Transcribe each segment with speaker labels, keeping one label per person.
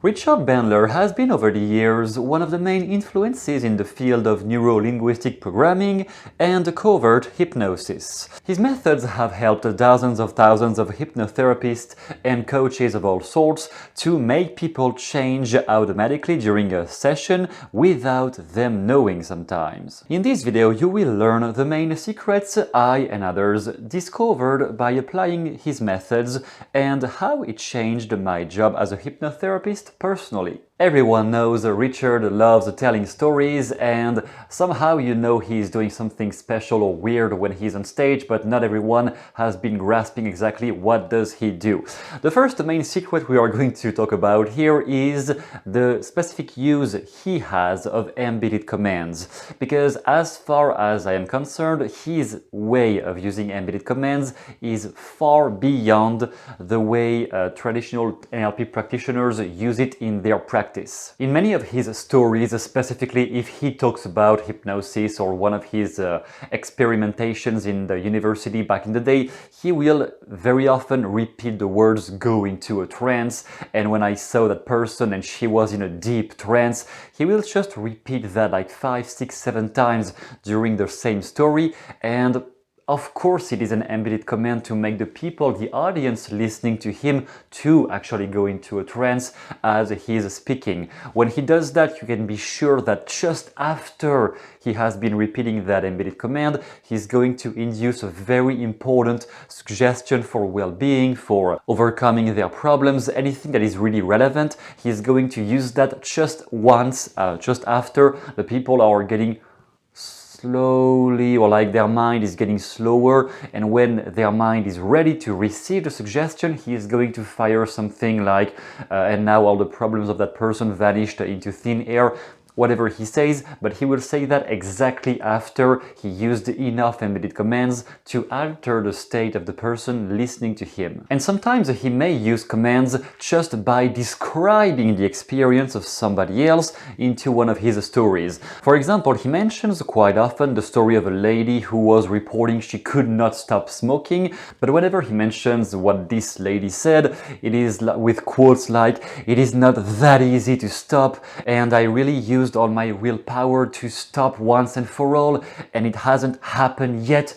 Speaker 1: Richard Bandler has been over the years one of the main influences in the field of neuro-linguistic programming and covert hypnosis. His methods have helped dozens of thousands of hypnotherapists and coaches of all sorts to make people change automatically during a session without them knowing sometimes. In this video you will learn the main secrets I and others discovered by applying his methods and how it changed my job as a hypnotherapist personally. Everyone knows Richard loves telling stories, and somehow you know he's doing something special or weird when he's on stage, but not everyone has been grasping exactly what does he do. The first main secret we are going to talk about here is the specific use he has of embedded commands, because as far as I am concerned, his way of using embedded commands is far beyond the way traditional NLP practitioners use it in their practice. In many of his stories, specifically if he talks about hypnosis or one of his experimentations in the university back in the day, he will very often repeat the words "go into a trance," and when I saw that person and she was in a deep trance, he will just repeat that like 5, 6, 7 times during the same story. And of course, it is an embedded command to make the people, the audience listening to him, to actually go into a trance as he is speaking. When he does that, you can be sure that just after he has been repeating that embedded command, he's going to induce a very important suggestion for well-being, for overcoming their problems, anything that is really relevant. He's going to use that just once, just after the people are getting slowly, or like their mind is getting slower, and when their mind is ready to receive the suggestion, he is going to fire something like and now all the problems of that person vanished into thin air, whatever he says, but he will say that exactly after he used enough embedded commands to alter the state of the person listening to him. And sometimes he may use commands just by describing the experience of somebody else into one of his stories. For example, he mentions quite often the story of a lady who was reporting she could not stop smoking, but whenever he mentions what this lady said, it is with quotes like, "It is not that easy to stop, and I really used all my willpower to stop once and for all, and it hasn't happened yet."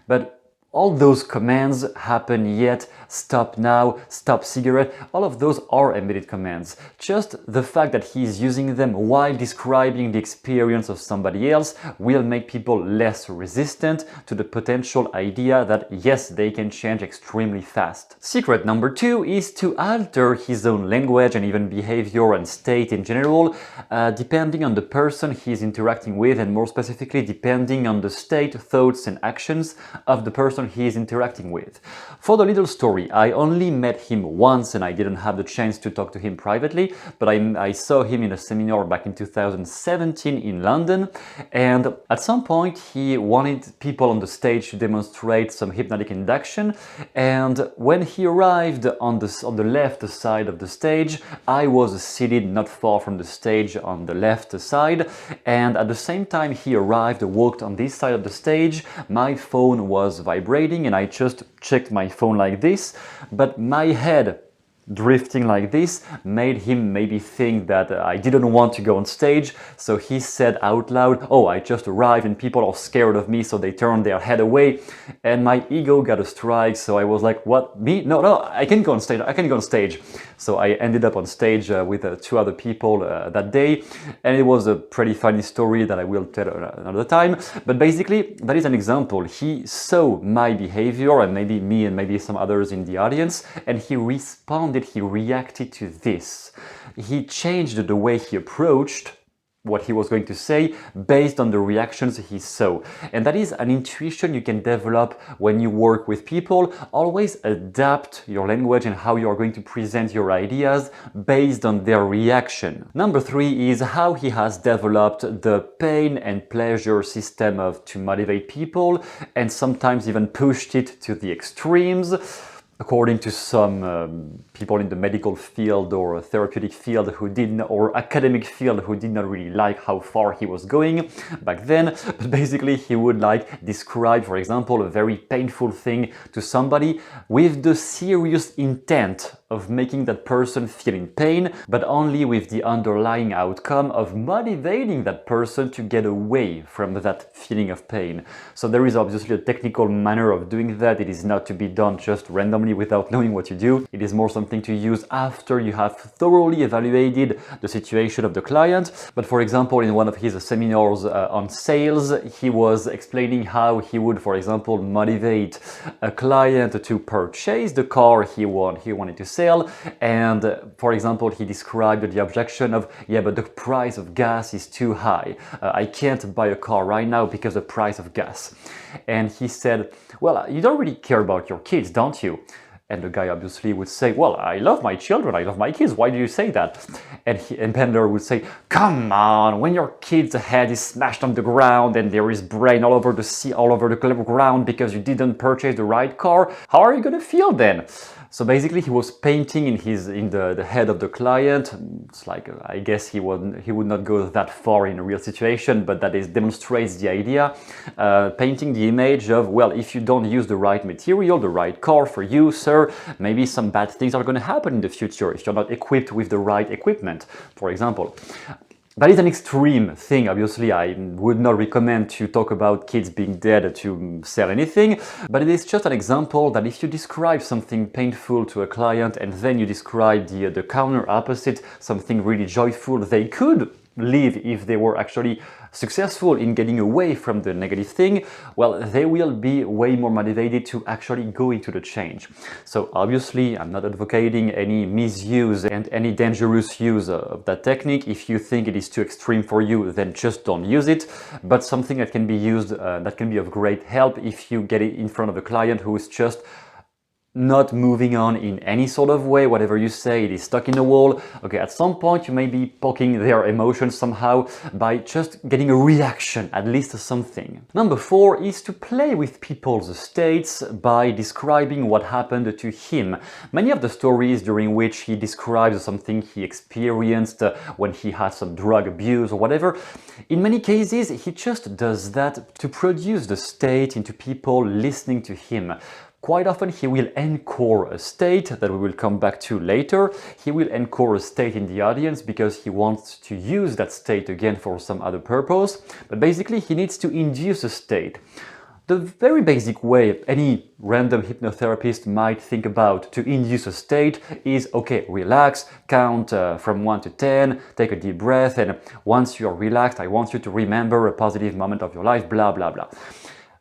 Speaker 1: But all those commands, "happen yet," "stop now," "stop cigarette," all of those are embedded commands. Just the fact that he's using them while describing the experience of somebody else will make people less resistant to the potential idea that yes, they can change extremely fast. Secret number 2 is to alter his own language and even behavior and state in general, depending on the person he's interacting with, and more specifically depending on the state, thoughts and actions of the person he is interacting with. For the little story, I only met him once and I didn't have the chance to talk to him privately, but I saw him in a seminar back in 2017 in London, and at some point he wanted people on the stage to demonstrate some hypnotic induction, and when he arrived on the left side of the stage, I was seated not far from the stage on the left side, and at the same time he arrived, walked on this side of the stage, my phone was vibrating and I just checked my phone like this, but my head drifting like this made him maybe think that I didn't want to go on stage, so he said out loud, "Oh, I just arrived and people are scared of me, so they turned their head away," and my ego got a strike, so I was like, "What, me? No, I can go on stage, I can go on stage." So I ended up on stage with 2 other people that day, and it was a pretty funny story that I will tell another time, but basically that is an example. He saw my behavior, and maybe me and maybe some others in the audience, and he responded, he reacted to this. He changed the way he approached what he was going to say based on the reactions he saw. And that is an intuition you can develop when you work with people. Always adapt your language and how you are going to present your ideas based on their reaction. Number 3 is how he has developed the pain and pleasure system to motivate people, and sometimes even pushed it to the extremes. According to some people in the medical field or therapeutic field or academic field who did not really like how far he was going back then, but basically he would describe, for example, a very painful thing to somebody with the serious intent of making that person feel in pain, but only with the underlying outcome of motivating that person to get away from that feeling of pain. So there is obviously a technical manner of doing that. It is not to be done just randomly without knowing what you do. It is more something to use after you have thoroughly evaluated the situation of the client. But for example, in one of his seminars on sales, he was explaining how he would, for example, motivate a client to purchase the car he wanted to sell. And for example, he described the objection of, yeah, but the price of gas is too high. I can't buy a car right now because of the price of gas. And he said, well, you don't really care about your kids, don't you? And the guy obviously would say, well, I love my children, I love my kids, why do you say that? And Bandler would say, come on, when your kid's head is smashed on the ground and there is brain all over the ground because you didn't purchase the right car, how are you going to feel then? So basically he was painting in the head of the client. It's like, I guess he would not go that far in a real situation, but that demonstrates the idea. Painting the image of, well, if you don't use the right material, the right car for you, sir, maybe some bad things are going to happen in the future if you're not equipped with the right equipment, for example. That is an extreme thing. Obviously, I would not recommend to talk about kids being dead to sell anything, but it is just an example that if you describe something painful to a client and then you describe the counter opposite, something really joyful, they could live if they were actually successful in getting away from the negative thing, well, they will be way more motivated to actually go into the change. So obviously, I'm not advocating any misuse and any dangerous use of that technique. If you think it is too extreme for you, then just don't use it. But something that can be used, that can be of great help if you get it in front of a client who is just not moving on in any sort of way. Whatever you say, it is stuck in a wall. Okay, at some point you may be poking their emotions somehow by just getting a reaction, at least something. Number 4 is to play with people's states by describing what happened to him. Many of the stories during which he describes something he experienced when he had some drug abuse or whatever, in many cases he just does that to produce the state into people listening to him. Quite often he will encore a state that we will come back to later. He will encore a state in the audience because he wants to use that state again for some other purpose. But basically he needs to induce a state. The very basic way any random hypnotherapist might think about to induce a state is, okay, relax, count from 1 to 10, take a deep breath, and once you're relaxed, I want you to remember a positive moment of your life, blah, blah, blah.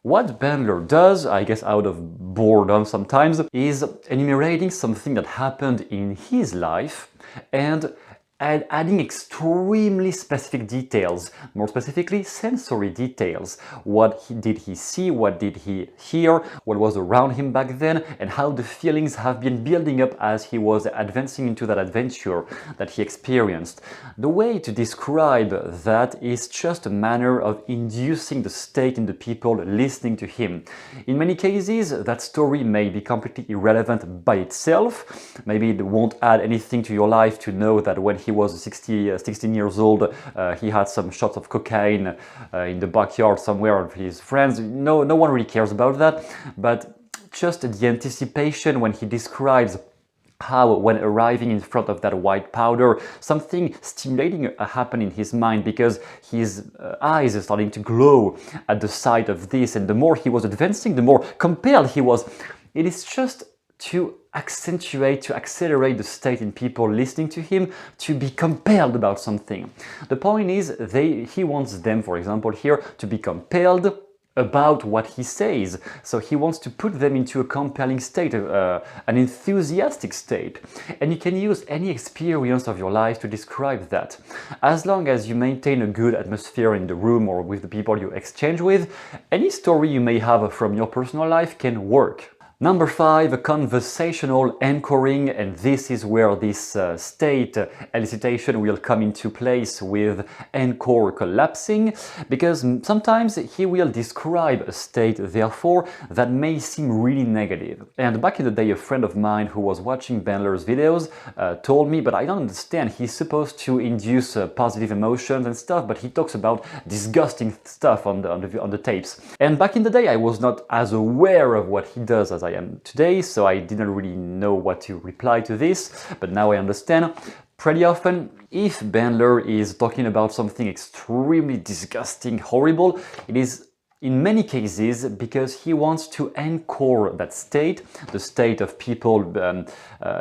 Speaker 1: What Bandler does, I guess out of boredom sometimes, is enumerating something that happened in his life and adding extremely specific details, more specifically sensory details. What did he see, what did he hear, what was around him back then, and how the feelings have been building up as he was advancing into that adventure that he experienced. The way to describe that is just a manner of inducing the state in the people listening to him. In many cases, that story may be completely irrelevant by itself. Maybe it won't add anything to your life to know that when he was 16 years old, he had some shots of cocaine in the backyard somewhere of his friends. No one really cares about that, but just the anticipation when he describes how, when arriving in front of that white powder, something stimulating happened in his mind because his eyes are starting to glow at the sight of this, and the more he was advancing, the more compelled he was. It is just to accentuate, to accelerate the state in people listening to him, to be compelled about something. The point is, he wants them, for example here, to be compelled about what he says. So he wants to put them into a compelling state, an enthusiastic state. And you can use any experience of your life to describe that. As long as you maintain a good atmosphere in the room or with the people you exchange with, any story you may have from your personal life can work. Number 5, conversational anchoring, and this is where this state elicitation will come into place with encore collapsing, because sometimes he will describe a state, therefore, that may seem really negative. And back in the day, a friend of mine who was watching Bandler's videos told me, but I don't understand, he's supposed to induce positive emotions and stuff, but he talks about disgusting stuff on the tapes. And back in the day, I was not as aware of what he does as I am today, so I didn't really know what to reply to this, but now I understand. Pretty often, if Bandler is talking about something extremely disgusting, horrible, it is in many cases because he wants to encore that state, the state of people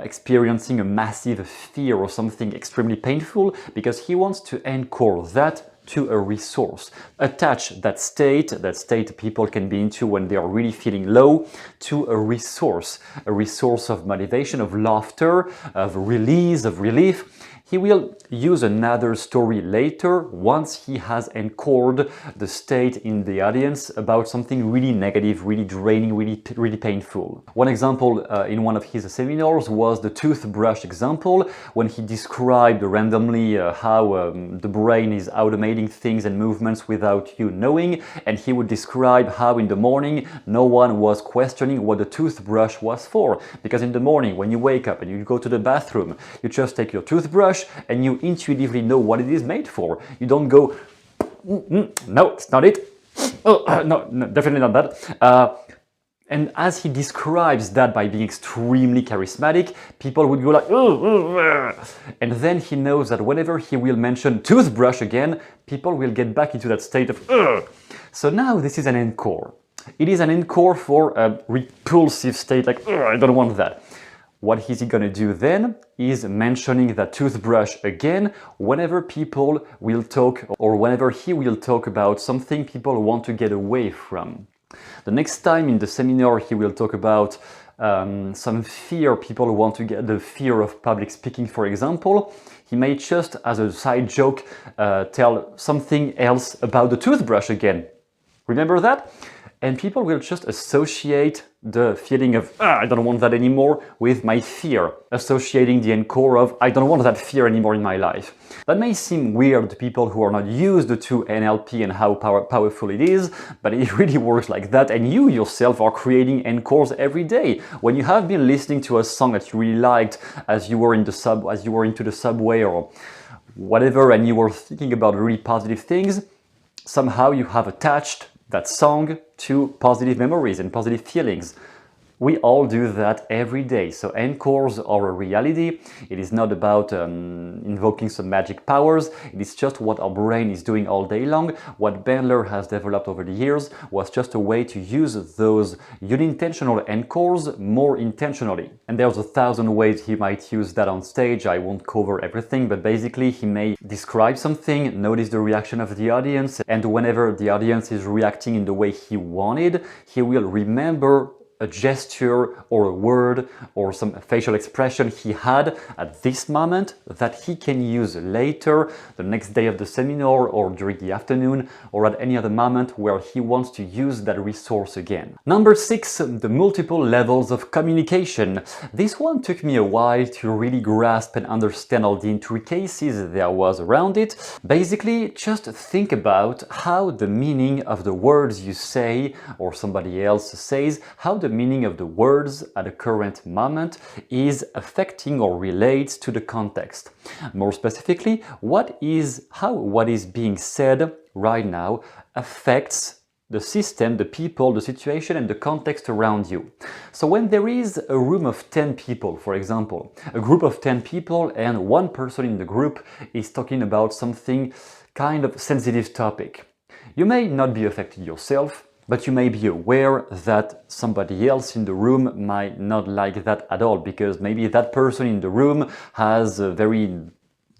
Speaker 1: experiencing a massive fear or something extremely painful, because he wants to encore that to a resource. Attach that state people can be into when they are really feeling low, to a resource of motivation, of laughter, of release, of relief. He will use another story later once he has encored the state in the audience about something really negative, really draining, really painful. One example in one of his seminars was the toothbrush example, when he described randomly how the brain is automating things and movements without you knowing, and he would describe how in the morning no one was questioning what the toothbrush was for, because in the morning when you wake up and you go to the bathroom, you just take your toothbrush and you intuitively know what it is made for. You don't go, no, it's not it. Oh, no, definitely not that. And as he describes that by being extremely charismatic, people would go like, and then he knows that whenever he will mention toothbrush again, people will get back into that state of, So now this is an encore. It is an encore for a repulsive state, like, I don't want that. What is he going to do then is mentioning that toothbrush again whenever people will talk, or whenever he will talk about something people want to get away from. The next time in the seminar he will talk about some fear people want to get, the fear of public speaking, for example. He may just, as a side joke, tell something else about the toothbrush again. Remember that? And people will just associate the feeling of, I don't want that anymore, with my fear, associating the encore of, I don't want that fear anymore in my life. That may seem weird to people who are not used to NLP and how powerful it is, but it really works like that, and you yourself are creating encores every day. When you have been listening to a song that you really liked as you were into the subway or whatever, and you were thinking about really positive things, somehow you have attached that song to positive memories and positive feelings. We all do that every day. So encores are a reality. It is not about invoking some magic powers. It is just what our brain is doing all day long. What Bandler has developed over the years was just a way to use those unintentional encores more intentionally. And there's 1,000 ways he might use that on stage. I won't cover everything, but basically he may describe something, notice the reaction of the audience, and whenever the audience is reacting in the way he wanted, he will remember a gesture or a word or some facial expression he had at this moment that he can use later, the next day of the seminar or during the afternoon or at any other moment where he wants to use that resource again. Number 6, the multiple levels of communication. This one took me a while to really grasp and understand all the intricacies there was around it. Basically, just think about how the meaning of the words you say or somebody else says, how the meaning of the words at the current moment is affecting or relates to the context. More specifically, what is being said right now affects the system, the people, the situation, and the context around you. So when there is a room of 10 people, for example, a group of 10 people, and one person in the group is talking about something kind of sensitive topic, you may not be affected yourself, but you may be aware that somebody else in the room might not like that at all, because maybe that person in the room has a very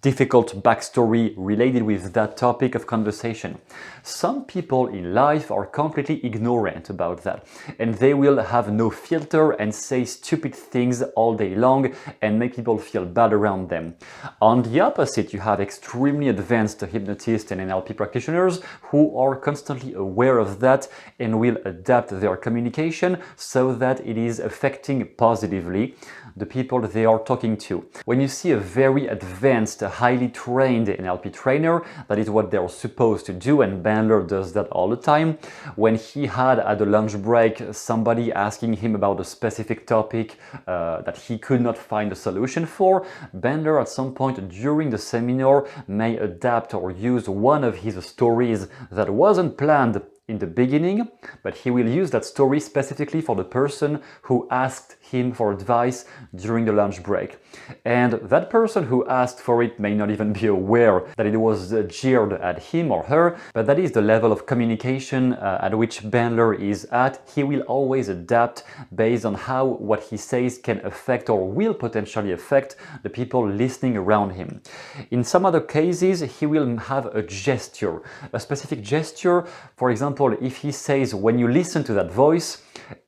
Speaker 1: difficult backstory related with that topic of conversation. Some people in life are completely ignorant about that, and they will have no filter and say stupid things all day long and make people feel bad around them. On the opposite, you have extremely advanced hypnotists and NLP practitioners who are constantly aware of that and will adapt their communication so that it is affecting positively the people they are talking to. When you see a very advanced, highly trained NLP trainer, that is what they're supposed to do, and Bandler does that all the time. When he had at the lunch break somebody asking him about a specific topic that he could not find a solution for, Bandler at some point during the seminar may adapt or use one of his stories that wasn't planned in the beginning, but he will use that story specifically for the person who asked him for advice during the lunch break. And that person who asked for it may not even be aware that it was jeered at him or her, but that is the level of communication at which Bandler is at. He will always adapt based on how what he says can affect or will potentially affect the people listening around him. In some other cases, he will have a gesture, a specific gesture. For example, if he says, when you listen to that voice,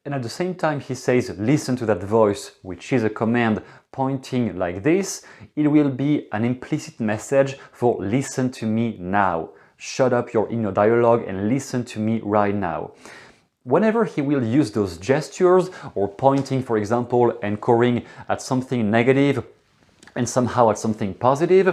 Speaker 1: and at the same time he says, listen to that voice, which is a command pointing like this, it will be an implicit message for listen to me now. Shut up your inner dialogue and listen to me right now. Whenever he will use those gestures or pointing, for example, and scoring at something negative and somehow at something positive,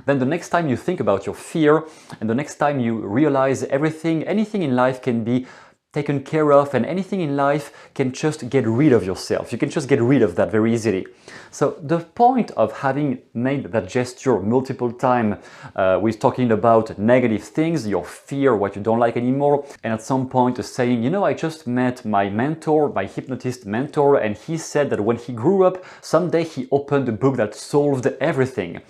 Speaker 1: then the next time you think about your fear and the next time you realize anything in life can be taken care of, and anything in life can just get rid of yourself. You can just get rid of that very easily. So the point of having made that gesture multiple times, we're talking about negative things, your fear, what you don't like anymore, and at some point saying, you know, I just met my mentor, my hypnotist mentor, and he said that when he grew up, someday he opened a book that solved everything.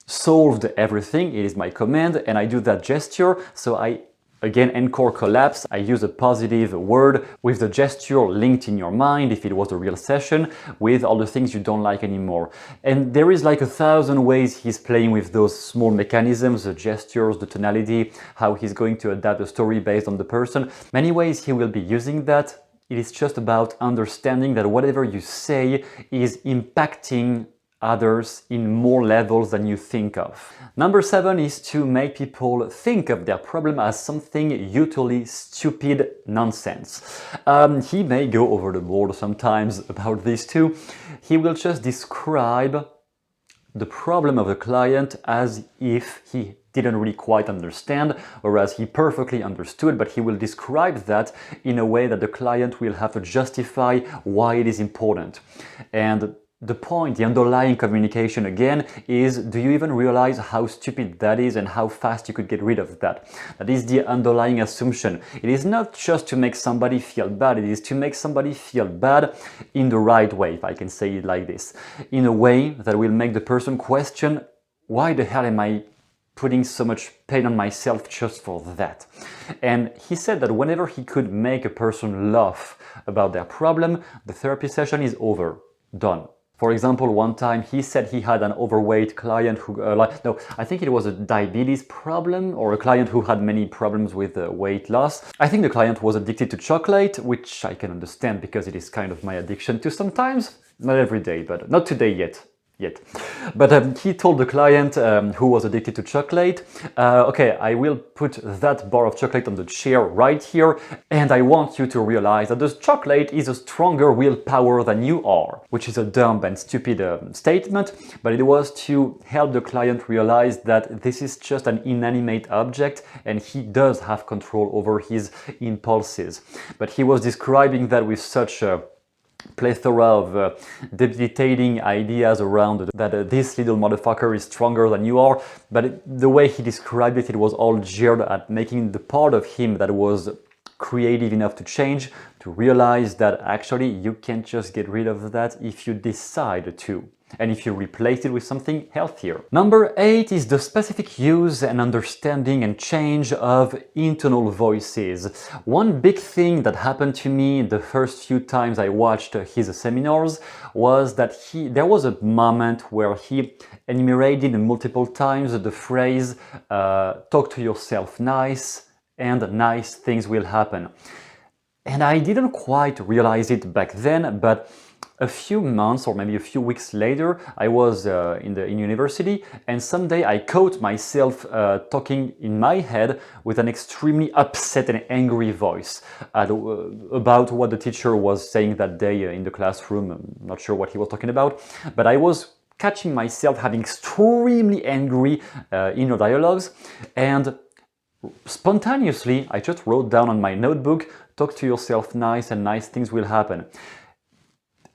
Speaker 1: Solved everything, it is my command, and I do that gesture, so I again, encore collapse, I use a positive word with the gesture linked in your mind, if it was a real session, with all the things you don't like anymore. And there is like 1,000 ways he's playing with those small mechanisms, the gestures, the tonality, how he's going to adapt the story based on the person. Many ways he will be using that. It is just about understanding that whatever you say is impacting others in more levels than you think of. Number 7 is to make people think of their problem as something utterly stupid nonsense. He may go over the board sometimes about this too. He will just describe the problem of the client as if he didn't really quite understand, or as he perfectly understood, but he will describe that in a way that the client will have to justify why it is important. And the point, the underlying communication again, is do you even realize how stupid that is and how fast you could get rid of that? That is the underlying assumption. It is not just to make somebody feel bad, it is to make somebody feel bad in the right way, if I can say it like this. In a way that will make the person question, why the hell am I putting so much pain on myself just for that? And he said that whenever he could make a person laugh about their problem, the therapy session is over, done. For example, one time he said he had an overweight client who, I think it was a diabetes problem, or a client who had many problems with weight loss. I think the client was addicted to chocolate, which I can understand because it is kind of my addiction too sometimes. Not every day, but not today yet. But he told the client who was addicted to chocolate, okay, I will put that bar of chocolate on the chair right here, and I want you to realize that the chocolate is a stronger willpower than you are, which is a dumb and stupid statement, but it was to help the client realize that this is just an inanimate object and he does have control over his impulses. But he was describing that with such a plethora of debilitating ideas around that this little motherfucker is stronger than you are, but the way he described it, it was all geared at making the part of him that was creative enough to change, to realize that actually you can't just get rid of that if you decide to, and if you replace it with something healthier. Number 8 is the specific use and understanding and change of internal voices. One big thing that happened to me the first few times I watched his seminars was that there was a moment where he enumerated multiple times the phrase, talk to yourself nice, and nice things will happen. And I didn't quite realize it back then, but a few months or maybe a few weeks later, I was in university, and someday I caught myself talking in my head with an extremely upset and angry voice about what the teacher was saying that day in the classroom. I'm not sure what he was talking about, but I was catching myself having extremely angry inner dialogues, and spontaneously I just wrote down on my notebook, talk to yourself nice and nice things will happen.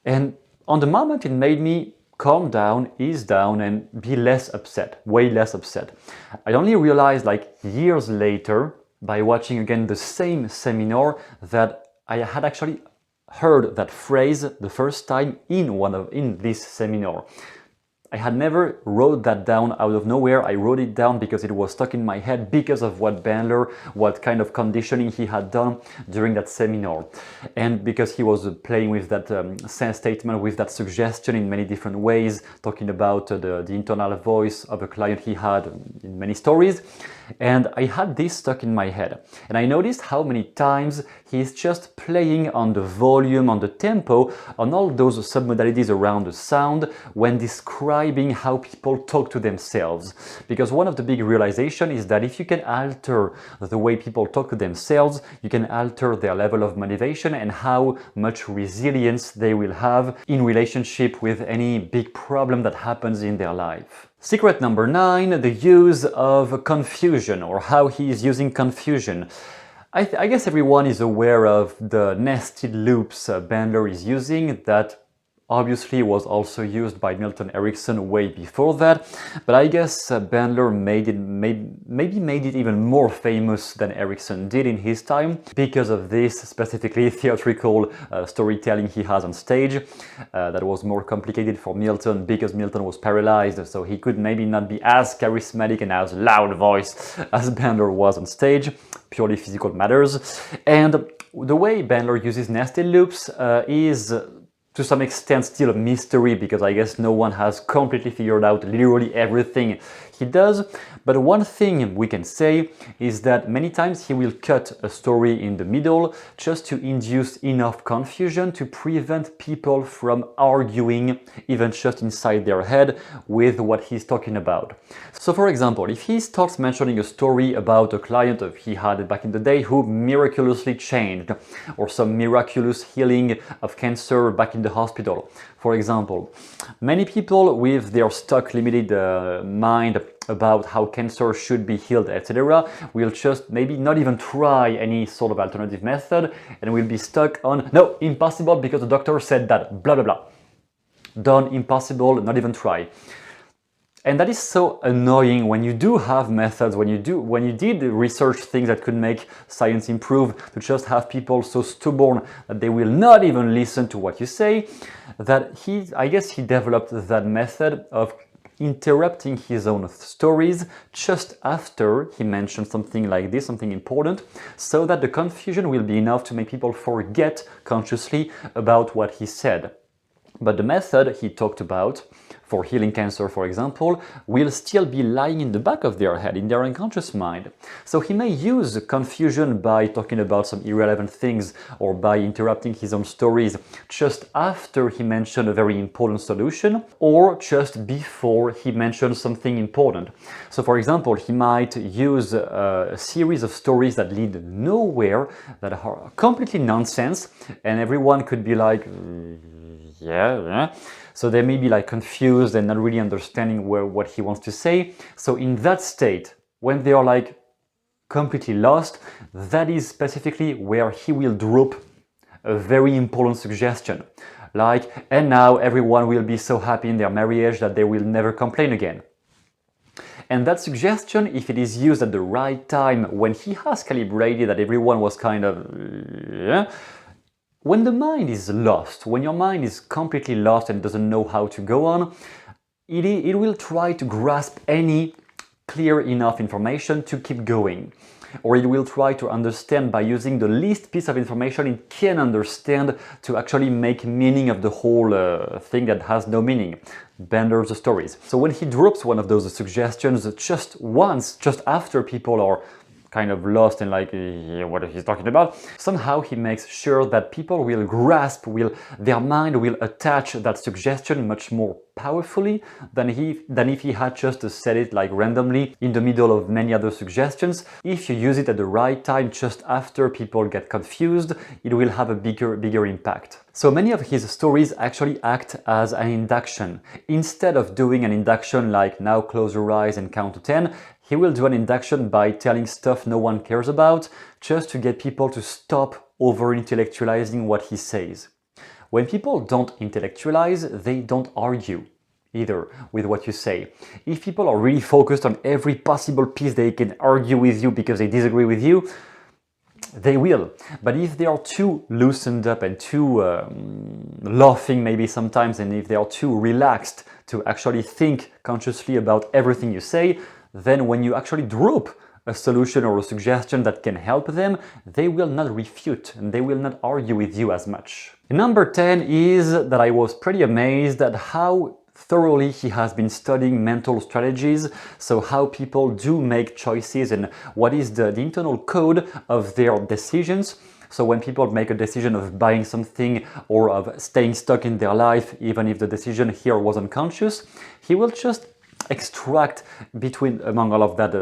Speaker 1: And on the moment it made me calm down, ease down, and be less upset, way less upset. I only realized like years later by watching again the same seminar that I had actually heard that phrase the first time in this seminar. I had never wrote that down out of nowhere. I wrote it down because it was stuck in my head because of what Bandler, what kind of conditioning he had done during that seminar. And because he was playing with that sense statement, with that suggestion in many different ways, talking about the internal voice of a client he had in many stories. And I had this stuck in my head. And I noticed how many times he's just playing on the volume, on the tempo, on all those submodalities around the sound when describing how people talk to themselves. Because one of the big realizations is that if you can alter the way people talk to themselves, you can alter their level of motivation and how much resilience they will have in relationship with any big problem that happens in their life. Secret number 9, the use of confusion, or how he is using confusion. I guess everyone is aware of the nested loops Bandler is using that obviously was also used by Milton Erickson way before that, but I guess Bandler maybe made it even more famous than Erickson did in his time because of this specifically theatrical storytelling he has on stage that was more complicated for Milton because Milton was paralyzed, so he could maybe not be as charismatic and as loud voice as Bandler was on stage, purely physical matters. And the way Bandler uses nested loops is to some extent still a mystery because I guess no one has completely figured out literally everything he does. But one thing we can say is that many times he will cut a story in the middle just to induce enough confusion to prevent people from arguing, even just inside their head, with what he's talking about. So for example, if he starts mentioning a story about a client he had back in the day who miraculously changed, or some miraculous healing of cancer back in the hospital, for example, many people with their stuck limited mind about how cancer should be healed, etc., will just maybe not even try any sort of alternative method and will be stuck on, no, impossible because the doctor said that, blah, blah, blah. Done, impossible, not even try. And that is so annoying when you do have methods, when you did research things that could make science improve, to just have people so stubborn that they will not even listen to what you say, that I guess he developed that method of interrupting his own stories just after he mentioned something like this, something important, so that the confusion will be enough to make people forget consciously about what he said. But the method he talked about for healing cancer, for example, will still be lying in the back of their head, in their unconscious mind. So he may use confusion by talking about some irrelevant things or by interrupting his own stories just after he mentioned a very important solution or just before he mentioned something important. So for example, he might use a series of stories that lead nowhere, that are completely nonsense, and everyone could be like, yeah. So they may be like confused and not really understanding what he wants to say. So in that state, when they are like completely lost, that is specifically where he will drop a very important suggestion. Like, and now everyone will be so happy in their marriage that they will never complain again. And that suggestion, if it is used at the right time, when he has calibrated that everyone was kind of, when the mind is lost, when your mind is completely lost and doesn't know how to go on, it will try to grasp any clear enough information to keep going. Or it will try to understand by using the least piece of information it can understand to actually make meaning of the whole thing that has no meaning. Bandler's stories. So when he drops one of those suggestions just once, just after people are kind of lost and like, what he's talking about, somehow he makes sure that people will grasp, their mind will attach that suggestion much more powerfully than if he had just said it like randomly in the middle of many other suggestions. If you use it at the right time, just after people get confused, it will have a bigger impact. So many of his stories actually act as an induction. Instead of doing an induction like now close your eyes and count to 10, he will do an induction by telling stuff no one cares about, just to get people to stop over-intellectualizing what he says. When people don't intellectualize, they don't argue. either with what you say. If people are really focused on every possible piece they can argue with you because they disagree with you, they will. But if they are too loosened up and too laughing maybe sometimes, and if they are too relaxed to actually think consciously about everything you say, then when you actually drop a solution or a suggestion that can help them, they will not refute and they will not argue with you as much. Number 10 is that I was pretty amazed at how thoroughly he has been studying mental strategies, so how people do make choices and what is the internal code of their decisions. So when people make a decision of buying something or of staying stuck in their life, even if the decision here was unconscious, he will just extract among all of that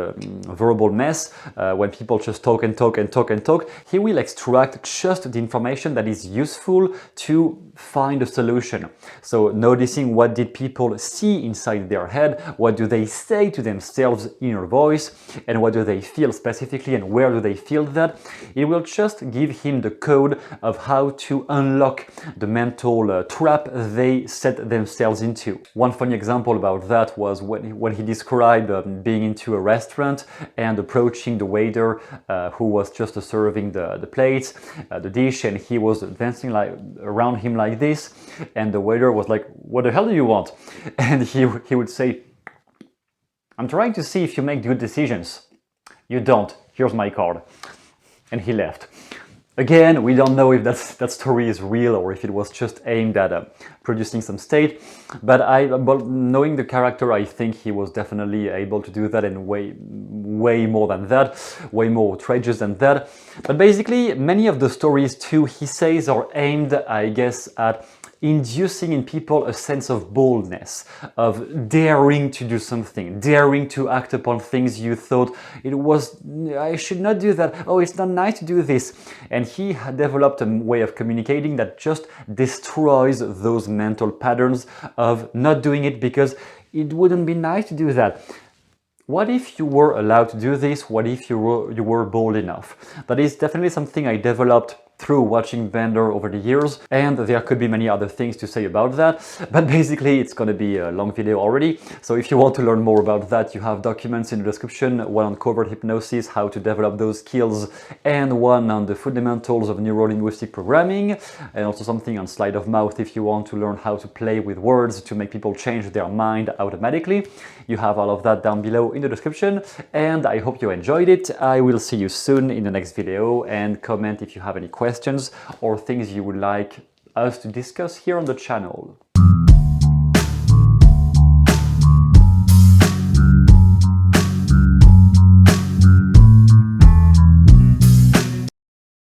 Speaker 1: verbal mess, when people just talk and talk and talk and talk, he will extract just the information that is useful to find a solution. So noticing what did people see inside their head, what do they say to themselves in your voice, and what do they feel specifically and where do they feel that, it will just give him the code of how to unlock the mental trap they set themselves into. One funny example about that was when he described being into a restaurant and approaching the waiter who was just serving the plates, the dish, and he was dancing around him like this, and the waiter was like, "What the hell do you want?" And he would say, "I'm trying to see if you make good decisions." "You don't. Here's my card." And he left. Again, we don't know if that story is real or if it was just aimed at producing some state, but knowing the character, I think he was definitely able to do that, and way more than that, way more outrageous than that. But basically, many of the stories too, he says, are aimed, I guess, at inducing in people a sense of boldness, of daring to do something, daring to act upon things you thought I should not do that, oh, it's not nice to do this. And he had developed a way of communicating that just destroys those mental patterns of not doing it because it wouldn't be nice to do that. What if you were allowed to do this? What if you were bold enough? That is definitely something I developed through watching Bandler over the years, and there could be many other things to say about that, but basically it's going to be a long video already. So if you want to learn more about that, you have documents in the description, one on covert hypnosis, how to develop those skills, and one on the fundamentals of neuro-linguistic programming, and also something on sleight of mouth if you want to learn how to play with words to make people change their mind automatically. You have all of that down below in the description, and I hope you enjoyed it. I will see you soon in the next video, and comment if you have any questions or things you would like us to discuss here on the channel.